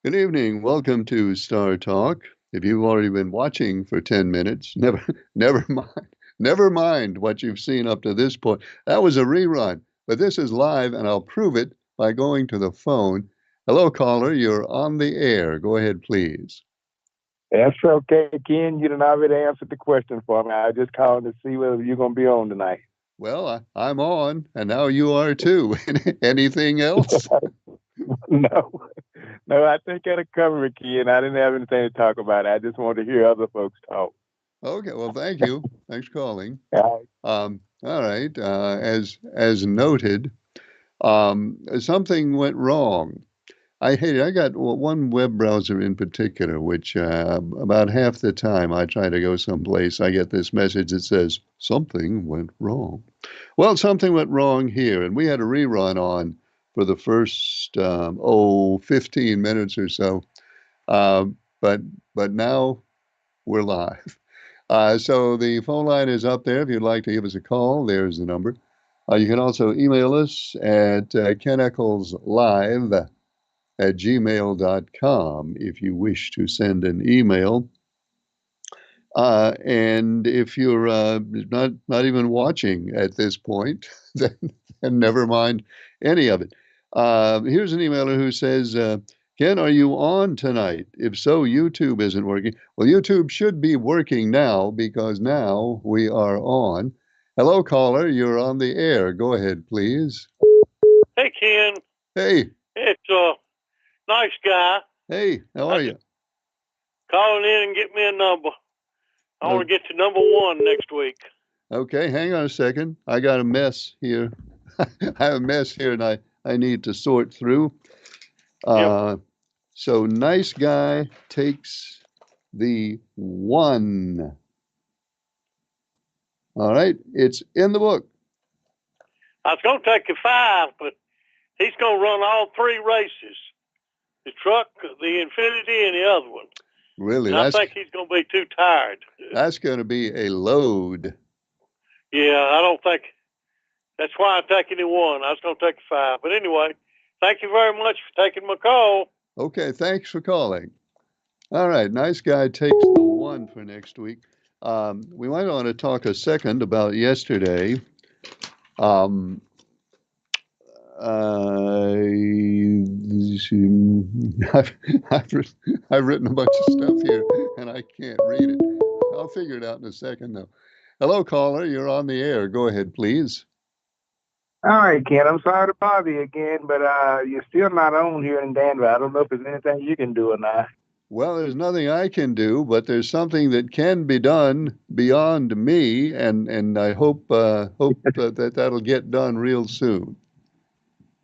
Good evening. Welcome to Star Talk. If you've already been watching for 10 minutes, never mind. Never mind what you've seen up to this point. That was a rerun, but this is live and I'll prove it by going to the phone. Hello, caller. You're on the air. Go ahead, please. That's okay, Ken. You done already answered the question for me. I just called to see whether you're going to be on tonight. Well, I'm on, and now you are too. Anything else? No, no, I think that'll cover it, Ken. I didn't have anything to talk about. I just wanted to hear other folks talk. Okay, well, thank you. Thanks for calling. Uh, All right. As noted, something went wrong. I hate it. I got one web browser in particular, which about half the time I try to go someplace, I get this message that says something went wrong. Well, something went wrong here, and we had a rerun on for the first 15 minutes or so. But now we're live. So the phone line is up there. If you'd like to give us a call, there's the number. You can also email us at keneckleslive@gmail.com if you wish to send an email. And if you're not even watching at this point, then never mind any of it. Here's an emailer who says, Ken, are you on tonight? If so, YouTube isn't working. Well, YouTube should be working now because now we are on. Hello, caller. You're on the air. Go ahead, please. Hey, Ken. Hey. It's a nice guy. Hey, how are you? Calling in and get me a number. I want to get to number one next week. Okay, hang on a second. I got a mess here. I have a mess here and I need to sort through. Yep. So nice guy takes the one. All right, it's in the book. I was going to take the 5, but he's going to run all 3 races. The truck, the Infinity, and the other one. Really? And I think he's going to be too tired. That's going to be a load. Yeah, I don't think. That's why I'm taking the 1. I was going to take the 5. But anyway, thank you very much for taking my call. Okay, thanks for calling. All right, nice guy takes the 1 for next week. We might want to talk a second about yesterday. Um, I've, I've written a bunch of stuff here and I can't read it. I'll figure it out in a second though. Hello, caller. You're on the air. Go ahead, please. all right, Ken. I'm sorry to bother you again, but you're still not on here in Danville. I don't know if there's anything you can do or not. Well, there's nothing I can do, but there's something that can be done beyond me, and I hope that'll get done real soon.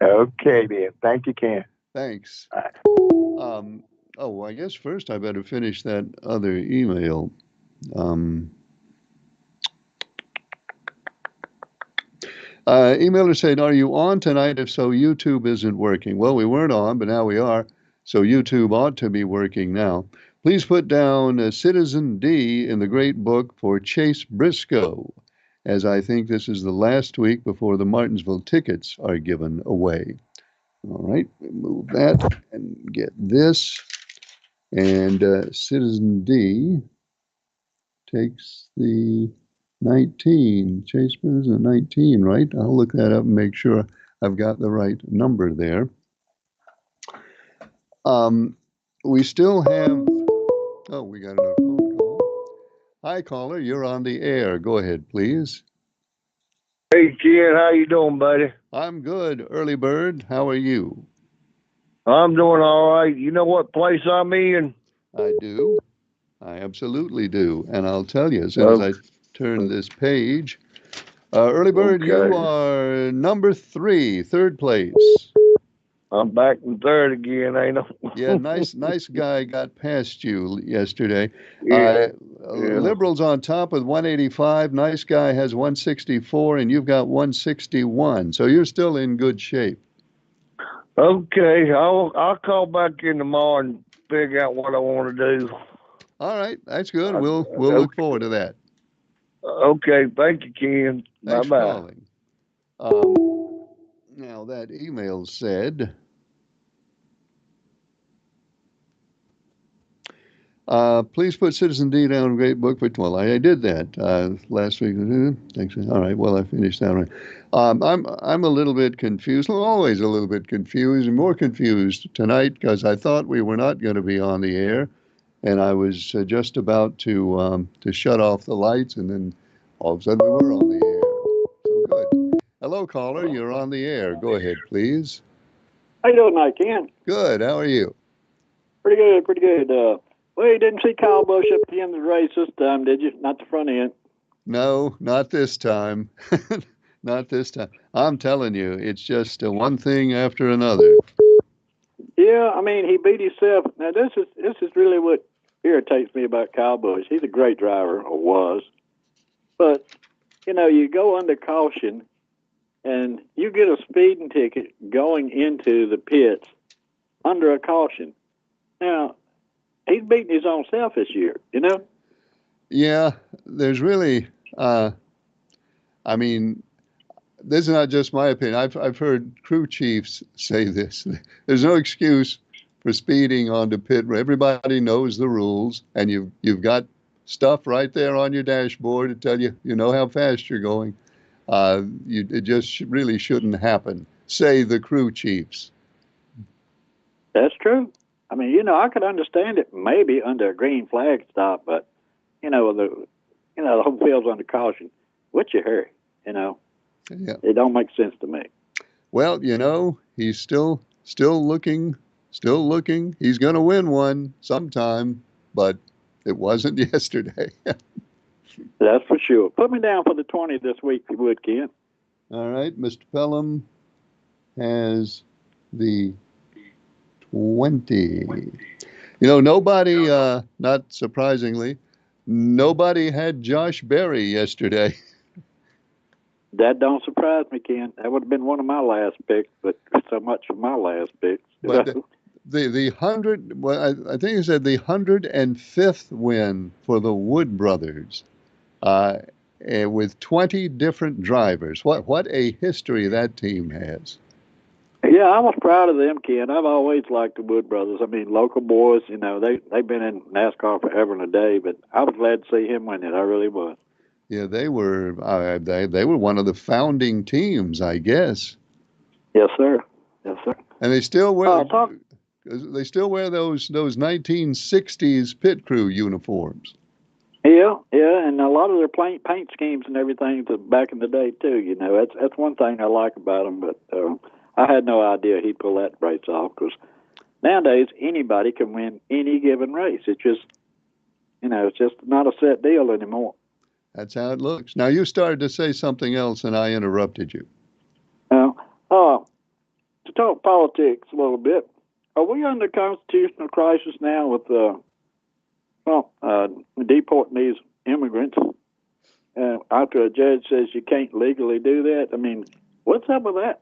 Okay, then. Thank you, Ken. Thanks. Right. Oh, I guess first I better finish that other email. Emailer saying, are you on tonight? If so, YouTube isn't working. Well, we weren't on, but now we are. So YouTube ought to be working now. Please put down Citizen D in the great book for Chase Briscoe, as I think this is the last week before the Martinsville tickets are given away. All right, move that and get this. And Citizen D takes the 19. Chase Briscoe 19, right? I'll look that up and make sure I've got the right number there. We still have, oh, we got another phone call. Hi, caller, you're on the air. Go ahead, please. Hey, Ken, how you doing, buddy? I'm good, early bird. How are you? I'm doing all right. You know what place I'm in? I do. I absolutely do. And I'll tell you as soon as I turn this page. Early bird, Okay. you are number 3, third place. I'm back in third again, ain't I? Yeah, nice guy got past you yesterday. Yeah. Liberals on top with 185. Nice guy has 164, and you've got 161. So you're still in good shape. Okay, I'll call back in tomorrow and figure out what I want to do. All right, that's good. We'll look forward to that. Okay, thank you, Ken. Thanks Bye-bye. for calling. Now that email said, Please put Citizen D down in Great Book for 12. I did that last week. Thanks. All right. Well, I finished that one. I'm a little bit confused. Well, always a little bit confused, and more confused tonight because I thought we were not going to be on the air, and I was just about to shut off the lights, and then all of a sudden we were on the air. So good. Hello, caller. You're on the air. Go ahead, please. How you doing tonight, Ken? Good. How are you? Pretty good, pretty good. Well, you didn't see Kyle Busch up at the end of the race this time, did you? Not the front end. No, not this time. Not this time. I'm telling you, it's just one thing after another. Yeah, I mean, he beat himself. Now, this is really what irritates me about Kyle Busch. He's a great driver, or was. But, you know, you go under caution, and you get a speeding ticket going into the pits under a caution. Now, he's beating his own self this year, you know? Yeah, there's really, I mean, this is not just my opinion. I've heard crew chiefs say this. There's no excuse for speeding onto pit. Everybody knows the rules, and you've got stuff right there on your dashboard to tell you how fast you're going. It just really shouldn't happen. Say the crew chiefs. That's true. I mean, you know, I could understand it maybe under a green flag stop, but the whole field's under caution. What's your hurry? Yeah. It don't make sense to me. Well, he's still looking. He's going to win one sometime, but it wasn't yesterday. That's for sure. Put me down for the 20 this week, if you would, Ken. All right, Mr. Pelham has the 20. Nobody, not surprisingly, nobody had Josh Berry yesterday. That don't surprise me, Ken. That would have been one of my last picks, but so much for my last picks. But the 100, well, I think you said the 105th win for the Wood brothers, with 20 different drivers. What a history that team has. Yeah, I was proud of them, Ken. I've always liked the Wood brothers. I mean, local boys, they've been in NASCAR forever and a day, but I was glad to see him win it. I really was. Yeah, they were one of the founding teams, I guess. Yes, sir. Yes, sir. And they still wear those 1960s pit crew uniforms. Yeah, and a lot of their paint schemes and everything back in the day too. That's one thing I like about them. But I had no idea he'd pull that race off, because nowadays anybody can win any given race. It's just, it's just not a set deal anymore. That's how it looks. Now, you started to say something else, and I interrupted you. To talk politics a little bit, are we under constitutional crisis now with deporting these immigrants after a judge says you can't legally do that? I mean, what's up with that?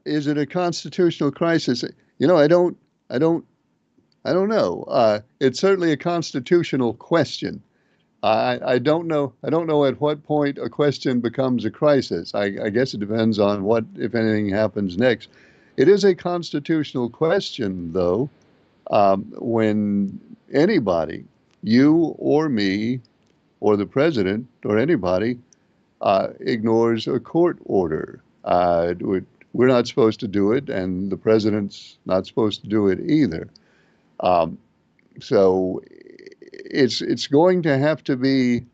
Is it a constitutional crisis? I don't know. It's certainly a constitutional question. I don't know at what point a question becomes a crisis. I guess it depends on what, if anything, happens next. It is a constitutional question, though, when anybody, you or me or the president or anybody, ignores a court order. We're not supposed to do it, and the president's not supposed to do it either. So it's going to have to be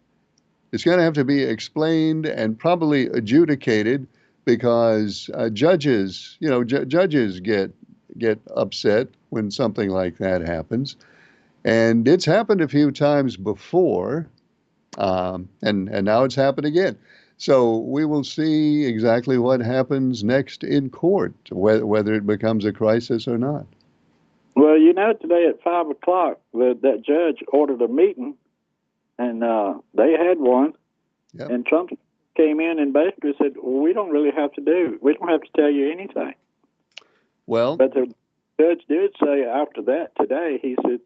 explained and probably adjudicated, because judges get upset when something like that happens, and it's happened a few times before, and now it's happened again. So we will see exactly what happens next in court, whether it becomes a crisis or not. Well, today at 5 o'clock, that judge ordered a meeting, and they had one. Yep. And Trump came in and basically said, well, we don't have to tell you anything. Well, but the judge did say after that today, he said,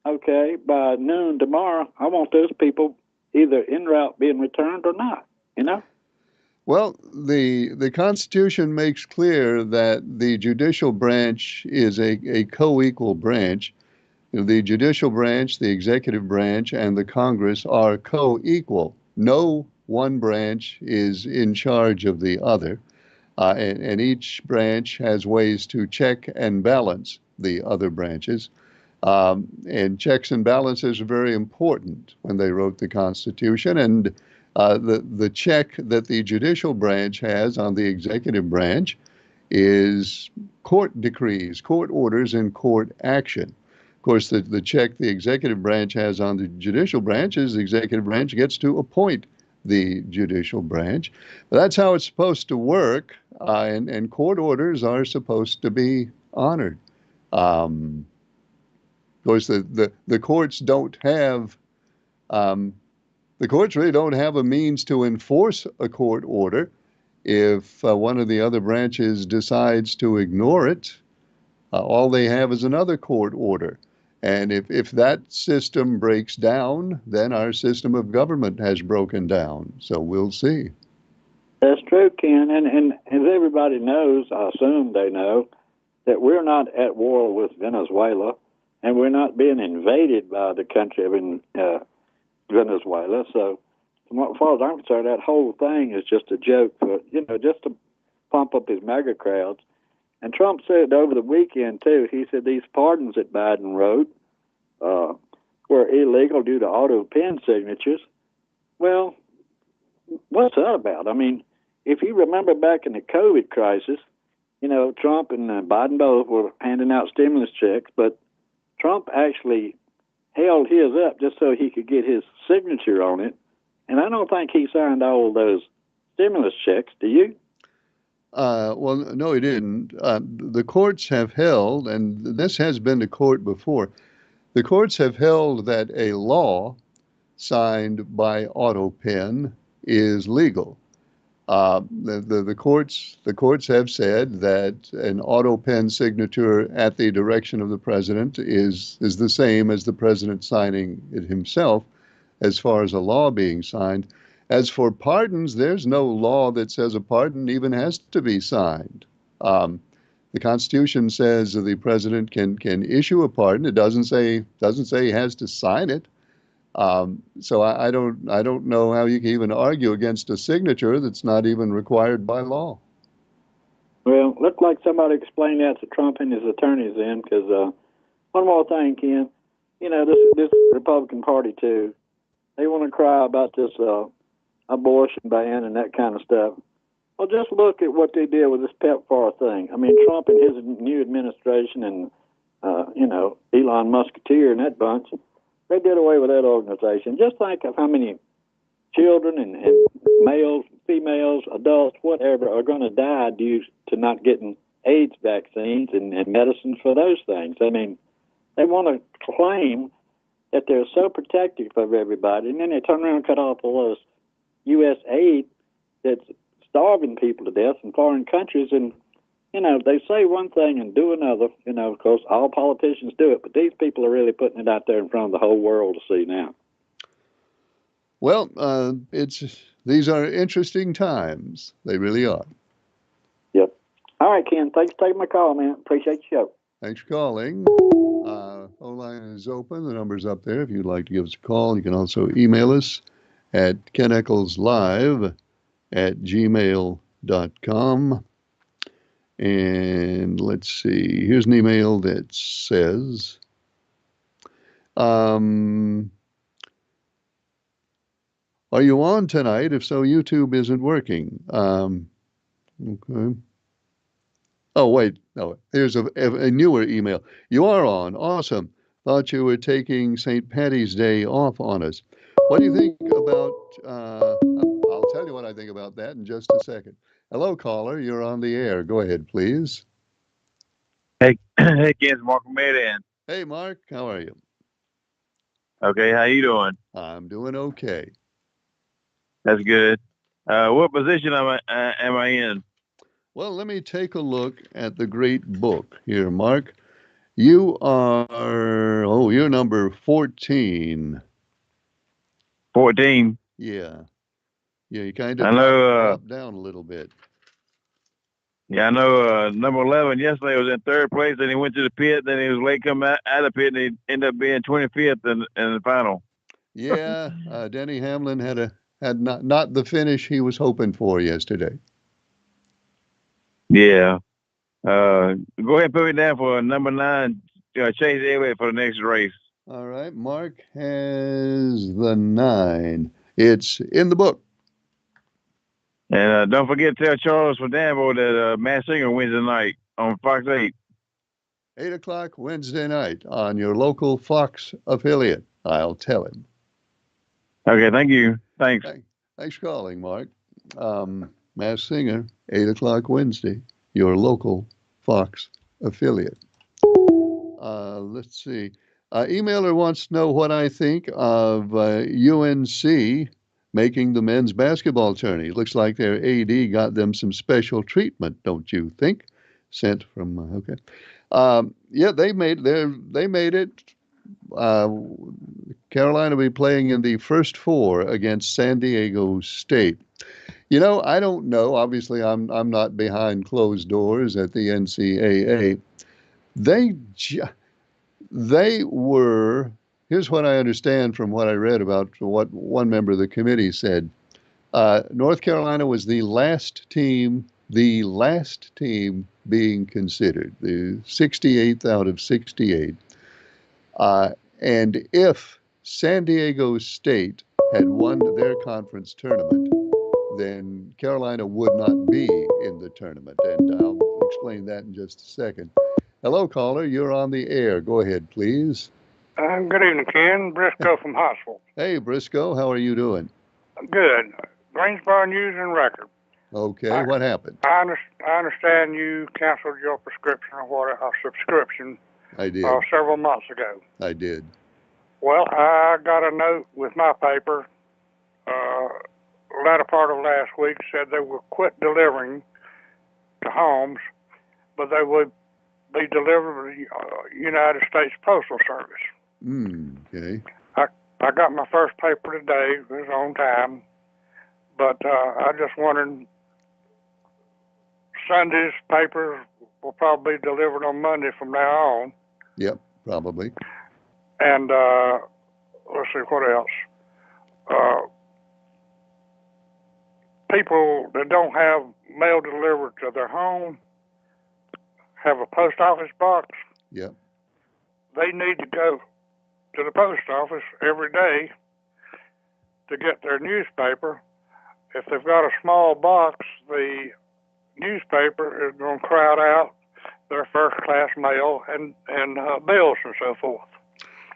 okay, by noon tomorrow, I want those people either en route being returned or not, Well, the Constitution makes clear that the judicial branch is a co-equal branch, the judicial branch, the executive branch, and the Congress are co-equal. No one branch is in charge of the other, and each branch has ways to check and balance the other branches. And checks and balances are very important when they wrote the Constitution. And the check that the judicial branch has on the executive branch is court decrees, court orders, and court action. Of course, the check the executive branch has on the judicial branch is the executive branch gets to appoint the judicial branch. But that's how it's supposed to work, and court orders are supposed to be honored. Of course, the courts don't have the courts really don't have a means to enforce a court order. If one of the other branches decides to ignore it, all they have is another court order. And if that system breaks down, then our system of government has broken down. So we'll see. That's true, Ken. And as everybody knows, I assume they know, that we're not at war with Venezuela, and we're not being invaded by the country of Venezuela. So, as far as I'm concerned, that whole thing is just a joke for, just to pump up his MAGA crowds. And Trump said over the weekend, too, he said these pardons that Biden wrote were illegal due to auto pen signatures. Well, what's that about? I mean, if you remember back in the COVID crisis, Trump and Biden both were handing out stimulus checks, but Trump actually held his up just so he could get his signature on it. And I don't think he signed all those stimulus checks. Do you? Well, no, he didn't. The courts have held, and this has been to court before, the courts have held that a law signed by auto pen is legal. The courts have said that an auto pen signature at the direction of the president is the same as the president signing it himself, as far as a law being signed. As for pardons, there's no law that says a pardon even has to be signed. The Constitution says the president can issue a pardon. It doesn't say he has to sign it. So I don't know how you can even argue against a signature that's not even required by law. Well, looked like somebody explained that to Trump and his attorneys then, because one more thing, Ken, this Republican Party too, they want to cry about this abortion ban and that kind of stuff. Well, just look at what they did with this PEPFAR thing. I mean, Trump and his new administration and, Elon Musketeer and that bunch, they did away with that organization. Just think of how many children and males, females, adults, whatever, are going to die due to not getting AIDS vaccines and medicines for those things. I mean, they want to claim that they're so protective of everybody, and then they turn around and cut off all this U.S. aid that's starving people to death in foreign countries. And, they say one thing and do another. Of course, all politicians do it, but these people are really putting it out there in front of the whole world to see now. Well, these are interesting times. They really are. Yep. All right, Ken. Thanks for taking my call, man. Appreciate the show. Thanks for calling. O-line is open. The number's up there. If you'd like to give us a call, you can also email us at keneckleslive@gmail.com. And let's see, here's an email that says, are you on tonight? If so, YouTube isn't working. Okay. Oh, wait, no, here's a newer email. You are on. Awesome. Thought you were taking St. Patty's Day off on us. What do you think about, I'll tell you what I think about that in just a second. Hello, caller. You're on the air. Go ahead, please. Hey, Ken, it's Mark from Maryland. Hey, Mark. How are you? Okay, how you doing? I'm doing okay. That's good. What position am I in? Well, let me take a look at the great book here, Mark. You are, you're number 14. 14. Yeah. Yeah, you kind of I know. dropped down a little bit. Yeah, I know. Number 11 yesterday was in third place. Then he went to the pit. Then he was late coming out of the pit, and he ended up being 25th in the final. Yeah, Denny Hamlin had not the finish he was hoping for yesterday. Yeah. Go ahead and put me down for number 9, Chase Elliott, for the next race. All right, Mark has the 9. It's in the book. And don't forget to tell Charles for Danville that Matt Singer Wednesday night on Fox 8. 8 o'clock Wednesday night on your local Fox affiliate. I'll tell him. Okay, thank you. Thanks. Thanks for calling, Mark. Mass Singer, 8 o'clock Wednesday, your local Fox affiliate. Let's see. Emailer wants to know what I think of UNC making the men's basketball tourney. Looks like their AD got them some special treatment, don't you think? Sent from okay. Yeah, they made it. Carolina will be playing in the first 4 against San Diego State. You know, I don't know. Obviously, I'm not behind closed doors at the NCAA. They were. Here's what I understand from what I read about what one member of the committee said. North Carolina was the last team being considered, the 68th out of 68. And if San Diego State had won their conference tournament, then Carolina would not be in the tournament. And I'll explain that in just a second. Hello, caller. You're on the air. Go ahead, please. Good evening, Ken. Briscoe from Huntsville. Hey, Briscoe. How are you doing? Good. Greensboro News and Record. Okay. What happened? I understand you canceled your subscription. I did. Several months ago. I did. Well, I got a note with my paper latter part of last week said they would quit delivering to homes, but they would be delivered to the United States Postal Service. Okay. I got my first paper today. It was on time. But I just wondered, Sunday's papers will probably be delivered on Monday from now on. Yep, probably. And let's see, what else? People that don't have mail delivered to their home have a post office box. Yep. They need to go to the post office every day to get their newspaper. If they've got a small box, the newspaper is going to crowd out their first-class mail and bills and so forth.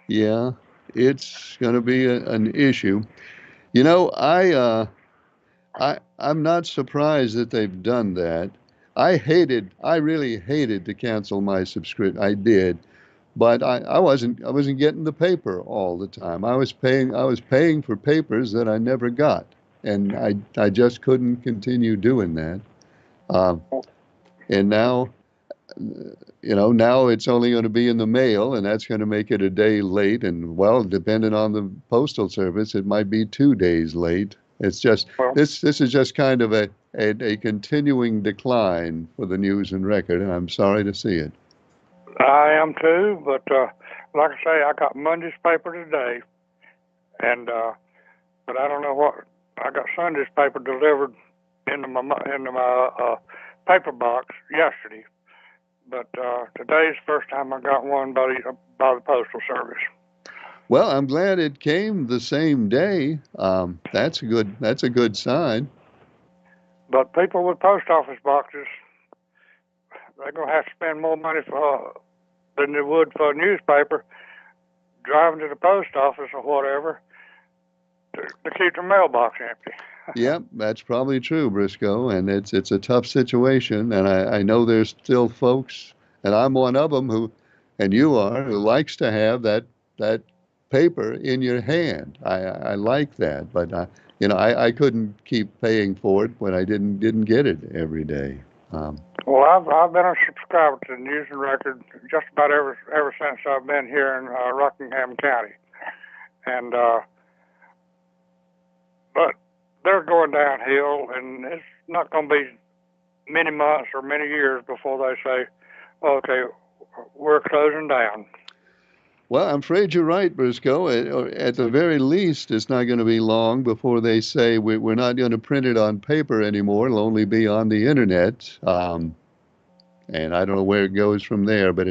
Yeah, it's going to be an issue. You know, I'm not surprised that they've done that. I really hated to cancel my subscription. I did, but I wasn't getting the paper all the time. I was paying for papers that I never got, and I just couldn't continue doing that. And now, now it's only going to be in the mail, and that's going to make it a day late. And well, depending on the postal service, it might be 2 days late. It's just this is just kind of a continuing decline for the News and Record, and I'm sorry to see it. I am too, but like I say, I got Monday's paper today, and but I don't know what I got Sunday's paper delivered into my paper box yesterday, but today's the first time I got one by the Postal Service. Well, I'm glad it came the same day. That's a good sign. But people with post office boxes, they're going to have to spend more money than they would for a newspaper, driving to the post office or whatever, to keep their mailbox empty. Yep, that's probably true, Briscoe, and it's a tough situation, and I know there's still folks, and I'm one of them who likes to have that paper in your hand. I like that, but I couldn't keep paying for it when I didn't get it every day. Well, I've been a subscriber to the News and Record just about ever since I've been here in Rockingham County, and but they're going downhill, and it's not going to be many months or many years before they say, okay, we're closing down. Well, I'm afraid you're right, Briscoe. At the very least, it's not going to be long before they say we're not going to print it on paper anymore. It'll only be on the internet. And I don't know where it goes from there, but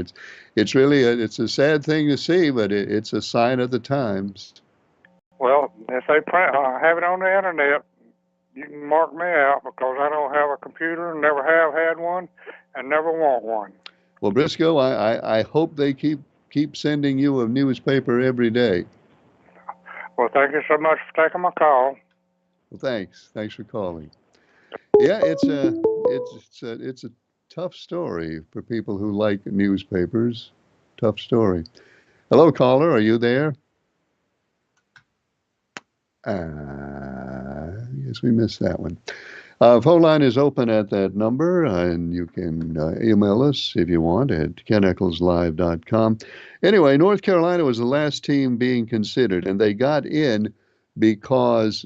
it's really it's a sad thing to see, but it's a sign of the times. Well, if they have it on the internet, you can mark me out because I don't have a computer, never have had one, and never want one. Well, Briscoe, I hope they keep sending you a newspaper every day. Well, thank you so much for taking my call. Well, thanks for calling. Yeah, it's a tough story for people who like newspapers. Tough story. Hello, caller. Are you there? Yes, we missed that one. Phone line is open at that number, and you can email us if you want at keneccleslive.com. Anyway, North Carolina was the last team being considered, and they got in because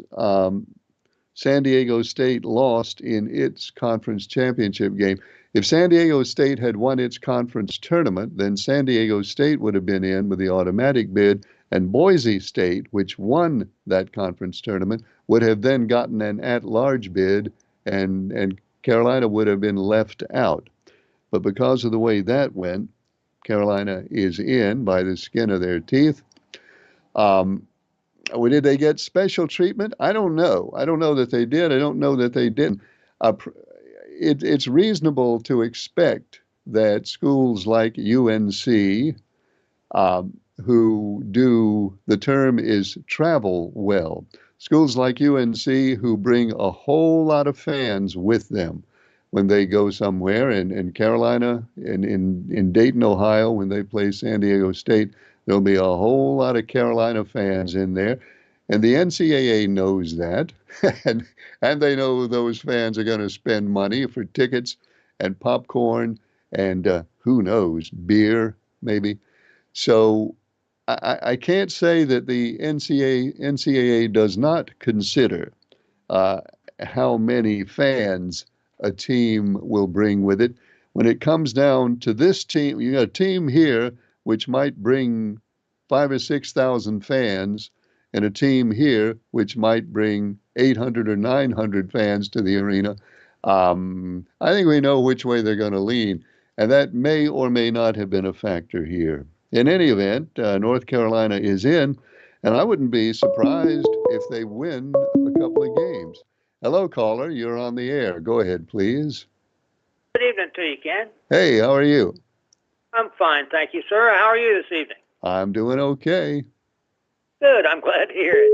San Diego State lost in its conference championship game. If San Diego State had won its conference tournament, then San Diego State would have been in with the automatic bid, and Boise State, which won that conference tournament, would have then gotten an at-large bid, and Carolina would have been left out. But because of the way that went, Carolina is in by the skin of their teeth. Did they get special treatment? I don't know. I don't know that they did. I don't know that they didn't. It's reasonable to expect that schools like UNC, who do, the term is travel well, schools like UNC who bring a whole lot of fans with them when they go somewhere. And Carolina, in Dayton, Ohio, when they play San Diego State, there'll be a whole lot of Carolina fans in there. And the NCAA knows that. and they know those fans are going to spend money for tickets and popcorn and who knows, beer, maybe. So I can't say that the NCAA does not consider how many fans a team will bring with it. When it comes down to this team, you got a team here which might bring 5,000 or 6,000 fans, and a team here which might bring 800 or 900 fans to the arena. I think we know which way they're going to lean, and that may or may not have been a factor here. In any event, North Carolina is in, and I wouldn't be surprised if they win a couple of games. Hello, caller. You're on the air. Go ahead, please. Good evening to you, Ken. Hey, how are you? I'm fine, thank you, sir. How are you this evening? I'm doing okay. Good. I'm glad to hear it.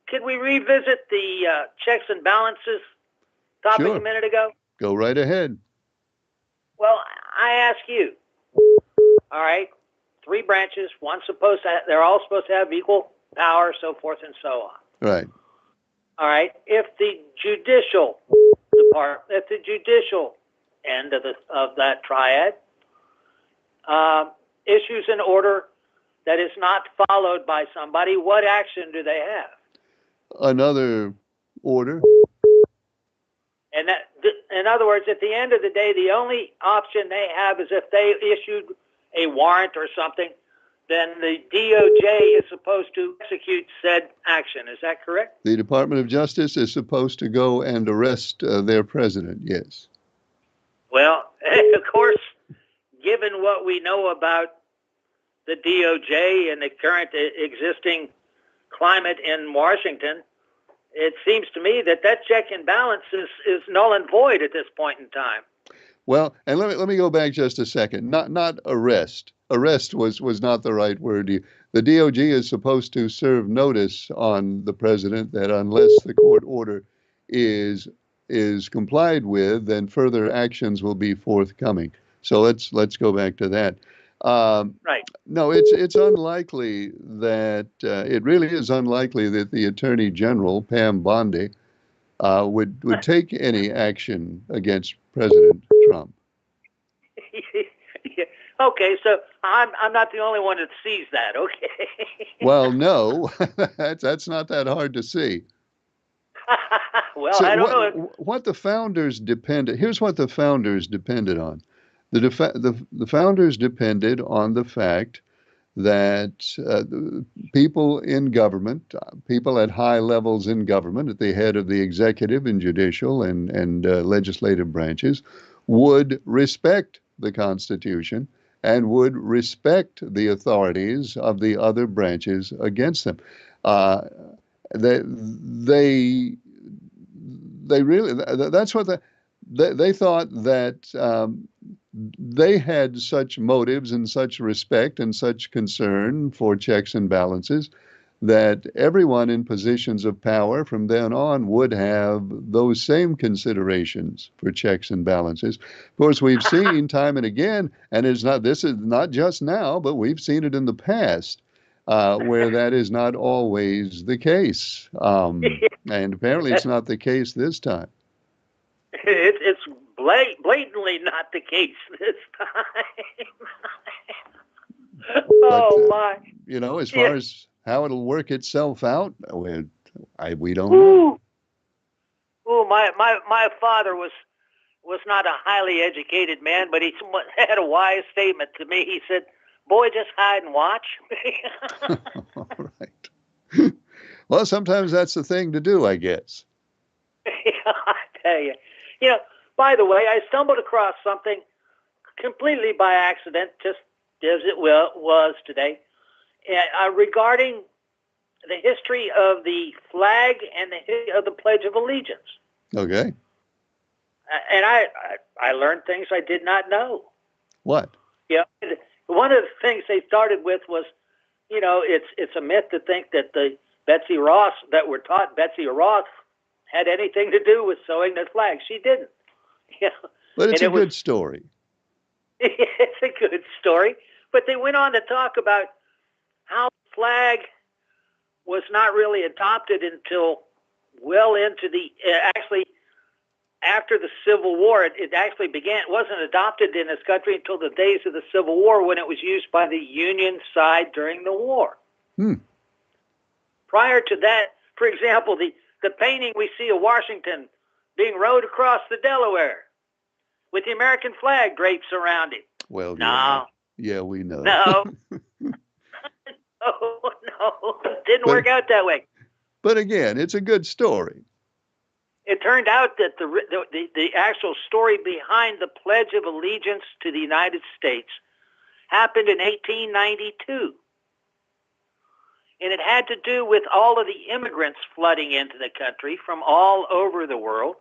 Could we revisit the checks and balances topic Sure. a minute ago? Go right ahead. Well, I ask you. All right, 3 branches. They're all supposed to have equal power, so forth and so on. Right. All right. If the judicial end of that triad issues an order that is not followed by somebody, what action do they have? Another order. And that, in other words, at the end of the day, the only option they have is if they issued a warrant or something, then the DOJ is supposed to execute said action. Is that correct? The Department of Justice is supposed to go and arrest their president, yes. Well, of course, given what we know about the DOJ and the current existing climate in Washington, it seems to me that check and balance is null and void at this point in time. Well, and let me go back just a second. Not arrest. Arrest was not the right word. The DOJ is supposed to serve notice on the president that unless the court order is complied with, then further actions will be forthcoming. So let's go back to that. Right. No, it's unlikely that it really is unlikely that the Attorney General Pam Bondi would take any action against President Trump. Okay, so I'm not the only one that sees that. Okay. Well, no, that's not that hard to see. Well, So I don't know. what the founders depended. Here's what the founders depended on. The founders depended on the fact that people in government, people at high levels in government, at the head of the executive and judicial and legislative branches, would respect the Constitution and would respect the authorities of the other branches against them. They really, that's what they thought, that they had such motives and such respect and such concern for checks and balances that everyone in positions of power from then on would have those same considerations for checks and balances. Of course, we've seen time and again, and this is not just now, but we've seen it in the past, where that is not always the case. And apparently it's not the case this time. It's blatantly not the case this time. My! You know, as far as how it'll work itself out, we don't know. Ooh, my father was not a highly educated man, but he had a wise statement to me. He said, "Boy, just hide and watch." All right. Well, sometimes that's the thing to do, I guess. I tell you. You know, by the way, I stumbled across something completely by accident, just as it was today, regarding the history of the flag and the history of the Pledge of Allegiance. Okay. And I learned things I did not know. What? Yeah. One of the things they started with was, you know, it's a myth to think that Betsy Ross had anything to do with sewing the flag. She didn't. Yeah. But it's a good story. It's a good story. But they went on to talk about how the flag was not really adopted until well into actually after the Civil War. It actually it wasn't adopted in this country until the days of the Civil War, when it was used by the Union side during the war. Prior to that, for example, the painting we see of Washington being rowed across the Delaware with the American flag drapes around it. Well, no. Yeah, we know. No. No. It didn't work out that way. But again, it's a good story. It turned out that the actual story behind the Pledge of Allegiance to the United States happened in 1892. And it had to do with all of the immigrants flooding into the country from all over the world.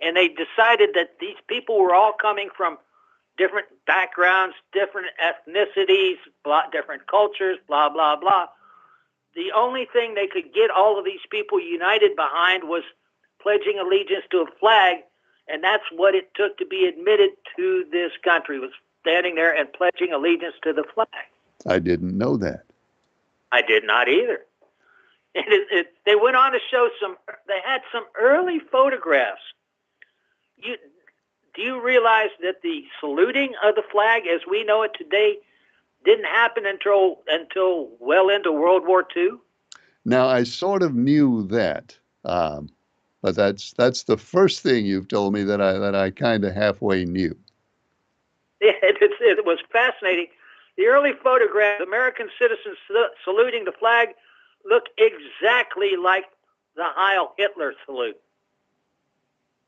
And they decided that these people were all coming from different backgrounds, different ethnicities, different cultures, blah, blah, blah. The only thing they could get all of these people united behind was pledging allegiance to a flag, and that's what it took to be admitted to this country, was standing there and pledging allegiance to the flag. I didn't know that. I did not either. They went on to show they had some early photographs. Do you realize that the saluting of the flag as we know it today didn't happen until well into World War II? Now, I sort of knew that, but that's the first thing you've told me that I kind of halfway knew. It was fascinating. The early photographs of American citizens saluting the flag look exactly like the Heil Hitler salute.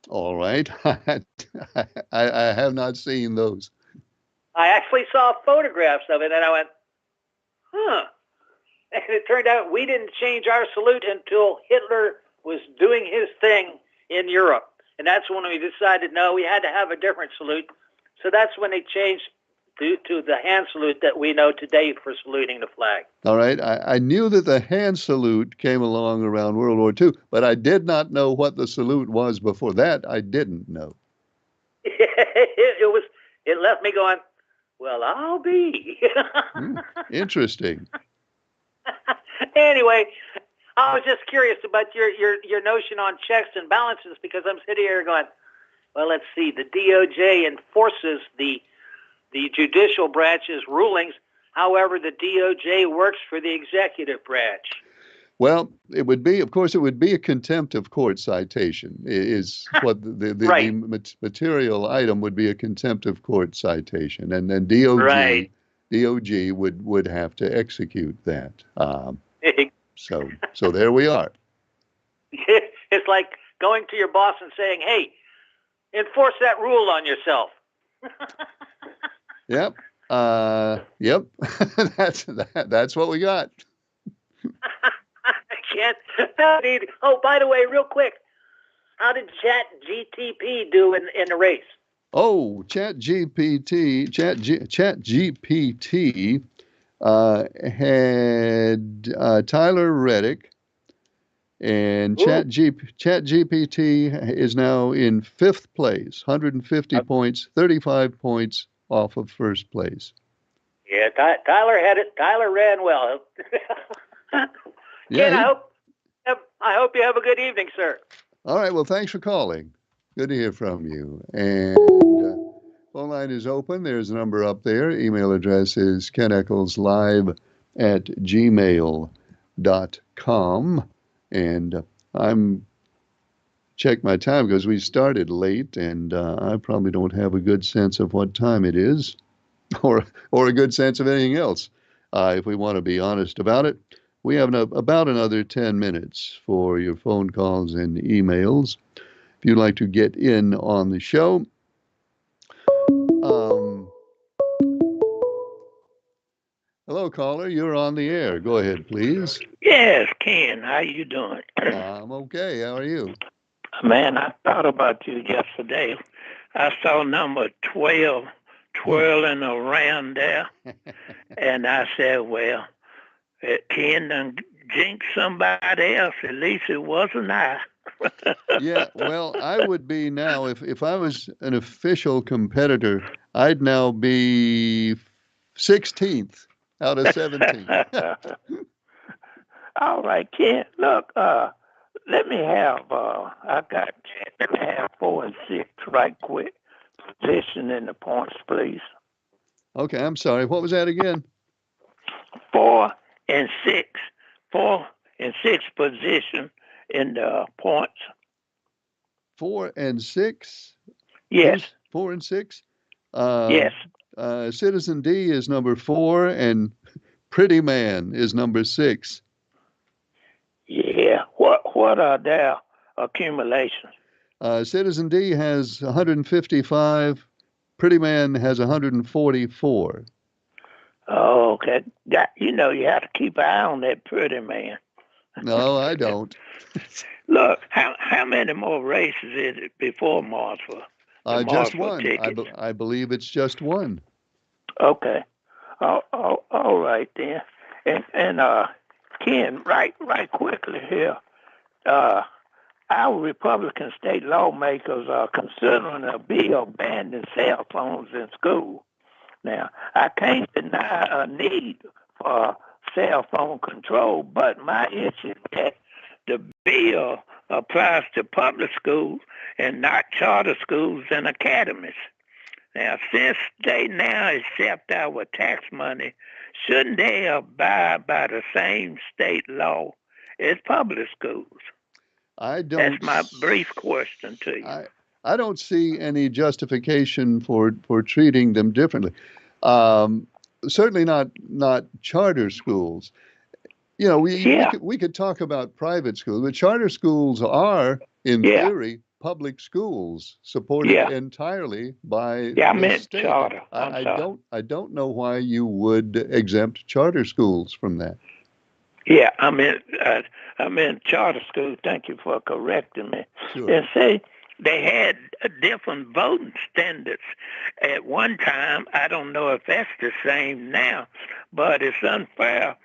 All right. I have not seen those. I actually saw photographs of it, and I went, huh. And it turned out we didn't change our salute until Hitler was doing his thing in Europe. And that's when we decided, no, we had to have a different salute. So that's when they changed to the hand salute that we know today for saluting the flag. All right. I knew that the hand salute came along around World War II, but I did not know what the salute was before that. I didn't know. It left me going, well, I'll be. Interesting. Anyway, I was just curious about your notion on checks and balances, because I'm sitting here going, well, let's see. The DOJ enforces the judicial branch's rulings. However, the DOJ works for the executive branch. Well, it would be, of course, it would be a contempt of court citation. Is what the Right. material item would be a contempt of court citation, and then DOG Right. DOG would have to execute that. So there we are. It's like going to your boss and saying, "Hey, enforce that rule on yourself." Yep. Yep. That's what we got. I can't. Oh, by the way, real quick, how did ChatGPT do in the race? Oh, ChatGPT had Tyler Reddick, and ChatGPT is now in 5th place, 150 points, 35 points off of first place. Yeah, Tyler had it. Tyler ran well. Yeah, Ken, I hope you have a good evening, sir. All right. Well, thanks for calling. Good to hear from you. And phone line is open. There's a number up there. Email address is keneccleslive@gmail.com. And I'm check my time because we started late, and I probably don't have a good sense of what time it is, or a good sense of anything else. If we want to be honest about it, we have about another 10 minutes for your phone calls and emails. If you'd like to get in on the show, hello, caller. You're on the air. Go ahead, please. Yes, Ken. How you doing? I'm okay. How are you? Man, I thought about you yesterday. I saw number 12 twirling around there, and I said, well, Ken done jinxed somebody else. At least it wasn't I. Yeah, well, I would be now, if I was an official competitor, I'd now be 16th out of 17. All right, Ken. Look, let me have 4 and 6 right quick. Position in the points, please. Okay, I'm sorry. What was that again? 4 and 6. 4 and 6 position in the points. 4 and 6? Yes. 4 and 6? Yes. Citizen D is number 4, and Pretty Man is number 6. Yeah. What are their accumulations? Citizen D has 155. Pretty Man has 144. Oh, okay. You have to keep an eye on that Pretty Man. No, I don't. Look, how many more races is it before Marshall? Just one. I believe it's just one. Okay. All right then. And Ken, right quickly here. Our Republican state lawmakers are considering a bill banning cell phones in school. Now, I can't deny a need for cell phone control, but my issue is that the bill applies to public schools and not charter schools and academies. Now, since they now accept our tax money, shouldn't they abide by the same state law as public schools? That's my brief question to you. I don't see any justification for treating them differently. Certainly not charter schools. We could talk about private schools, but charter schools are, in theory, public schools supported entirely by I the meant state. charter. I don't know why you would exempt charter schools from that. Yeah, I meant charter school. Thank you for correcting me. Sure. And say they had different voting standards at one time. I don't know if that's the same now, but it's unfair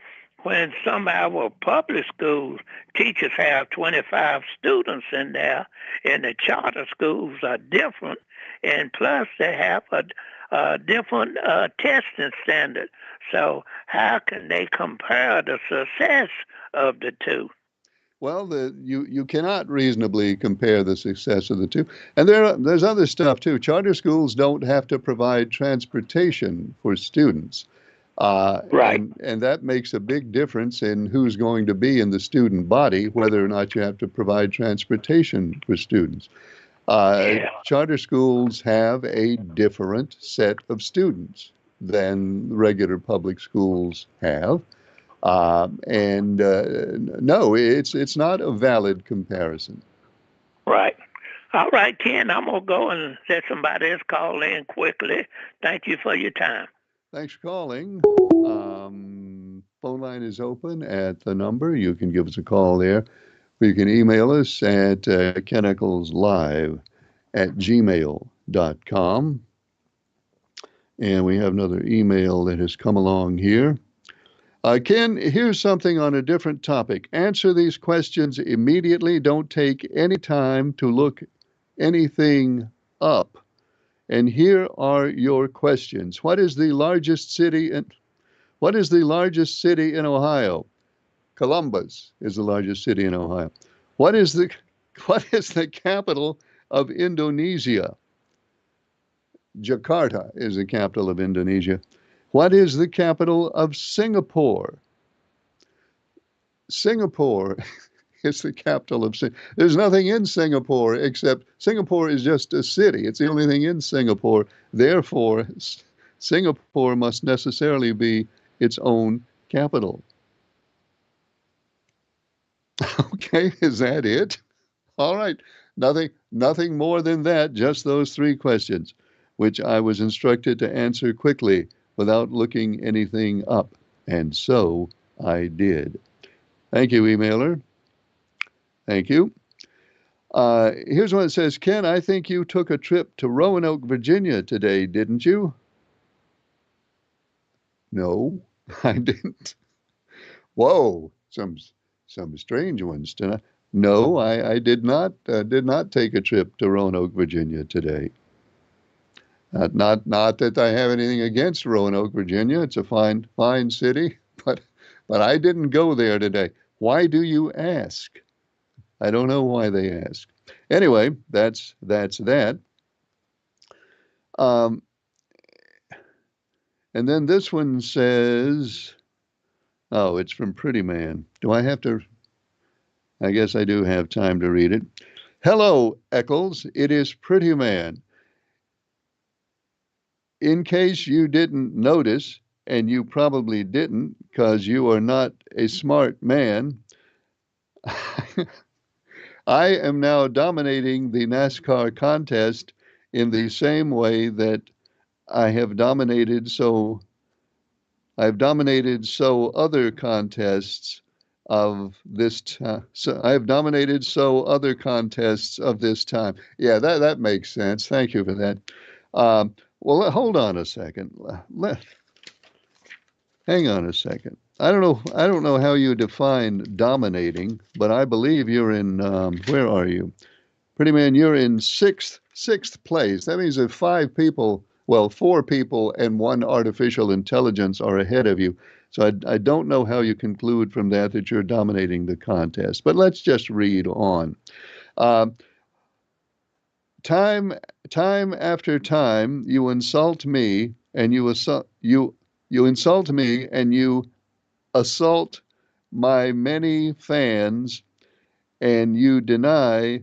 when some of our public schools teachers have 25 students in there, and the charter schools are different, and plus they have a different testing standard. So how can they compare the success of the two? Well, you cannot reasonably compare the success of the two. And there's other stuff too. Charter schools don't have to provide transportation for students. Right. And that makes a big difference in who's going to be in the student body, whether or not you have to provide transportation for students. Charter schools have a different set of students than regular public schools have. No, it's not a valid comparison. Right. All right, Ken, I'm going to go and let somebody else call in quickly. Thank you for your time. Thanks for calling. Phone line is open at the number. You can give us a call there. Or you can email us at kenickleslive@gmail.com. And we have another email that has come along here. Ken, here's something on a different topic. Answer these questions immediately. Don't take any time to look anything up. And here are your questions. What is the largest city in Ohio? Columbus is the largest city in Ohio. What is the capital of Indonesia? Jakarta is the capital of Indonesia. What is the capital of Singapore? Singapore is the capital of Singapore. There's nothing in Singapore except Singapore is just a city. It's the only thing in Singapore. Therefore, Singapore must necessarily be its own capital. Okay, is that it? All right. Nothing more than that, just those three questions, which I was instructed to answer quickly without looking anything up. And so I did. Thank you, emailer. Thank you. Here's one that says, Ken, I think you took a trip to Roanoke, Virginia today, didn't you? No, I didn't. Whoa, some strange ones tonight. No, I did not take a trip to Roanoke, Virginia today. Not that I have anything against Roanoke, Virginia. It's a fine city, but I didn't go there today. Why do you ask? I don't know why they ask. Anyway, that's that. And then this one says, oh, it's from Pretty Man. Do I have to? I guess I do have time to read it. Hello, Eccles. It is Pretty Man. In case you didn't notice, and you probably didn't because you are not a smart man, I am now dominating the NASCAR contest in the same way that I've dominated so other contests of this time. So I've dominated so other contests of this time. Yeah, that makes sense. Thank you for that. Well, hold on a second. Hang on a second. I don't know how you define dominating, but I believe you're in. Where are you, Pretty Man? You're in sixth place. That means that 4 people and one artificial intelligence are ahead of you. So I don't know how you conclude from that you're dominating the contest. But let's just read on. Time after time, you insult me, and you insult me, and you assault my many fans, and you deny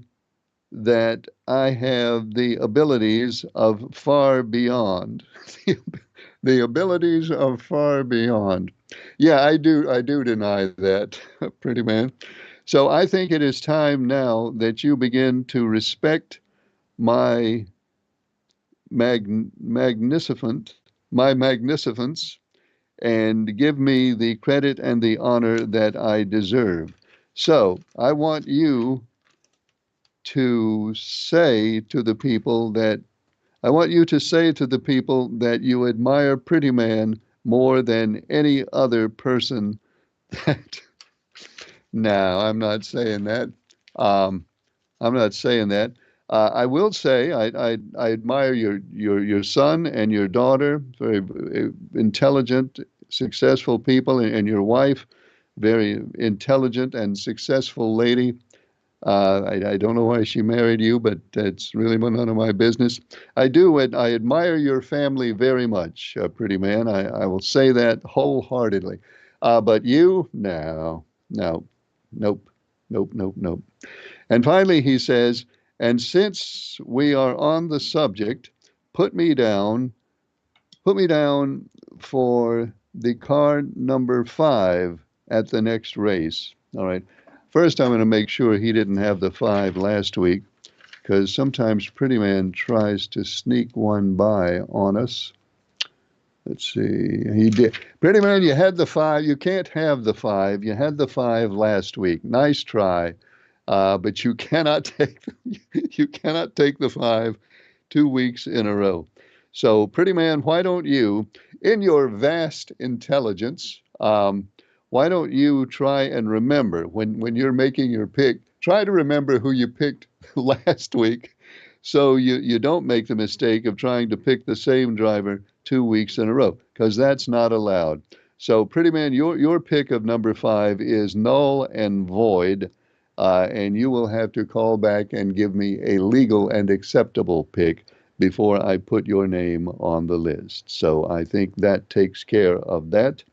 that I have the abilities of far beyond. The abilities of far beyond. Yeah, I do deny that, Pretty Man. So I think it is time now that you begin to respect my magnificence and give me the credit and the honor that I deserve. So I want you to say to the people that you admire Pretty Man more than any other person. No, I'm not saying that. I'm not saying that. I will say I admire your son and your daughter, very intelligent, successful people, and your wife, very intelligent and successful lady. I don't know why she married you, but it's really none of my business. I do, and I admire your family very much, pretty man. I will say that wholeheartedly. But you, no, no, nope, nope, nope, nope. And finally, he says, and since we are on the subject, put me down, put me down for the car number 5 at the next race. All right. First, I'm going to make sure he didn't have the 5 last week, because sometimes Pretty Man tries to sneak one by on us. Let's see. He did. Pretty Man, you had the 5. You can't have the 5. You had the 5 last week. Nice try, but you cannot take the 5 2 weeks in a row. So, Pretty Man, why don't you, in your vast intelligence, why don't you try and remember when you're making your pick, try to remember who you picked last week, so you don't make the mistake of trying to pick the same driver 2 weeks in a row, because that's not allowed. So, Pretty Man, your pick of number 5 is null and void, and you will have to call back and give me a legal and acceptable pick before I put your name on the list. So I think that takes care of that.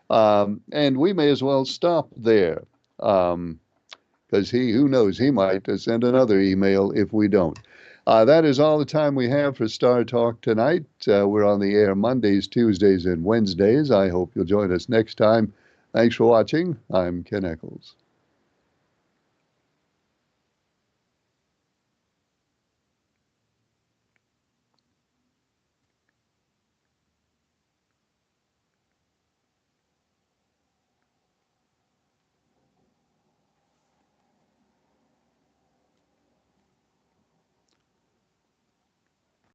And we may as well stop there, because who knows, he might send another email if we don't. That is all the time we have for Star Talk tonight. We're on the air Mondays, Tuesdays, and Wednesdays. I hope you'll join us next time. Thanks for watching. I'm Ken Eccles.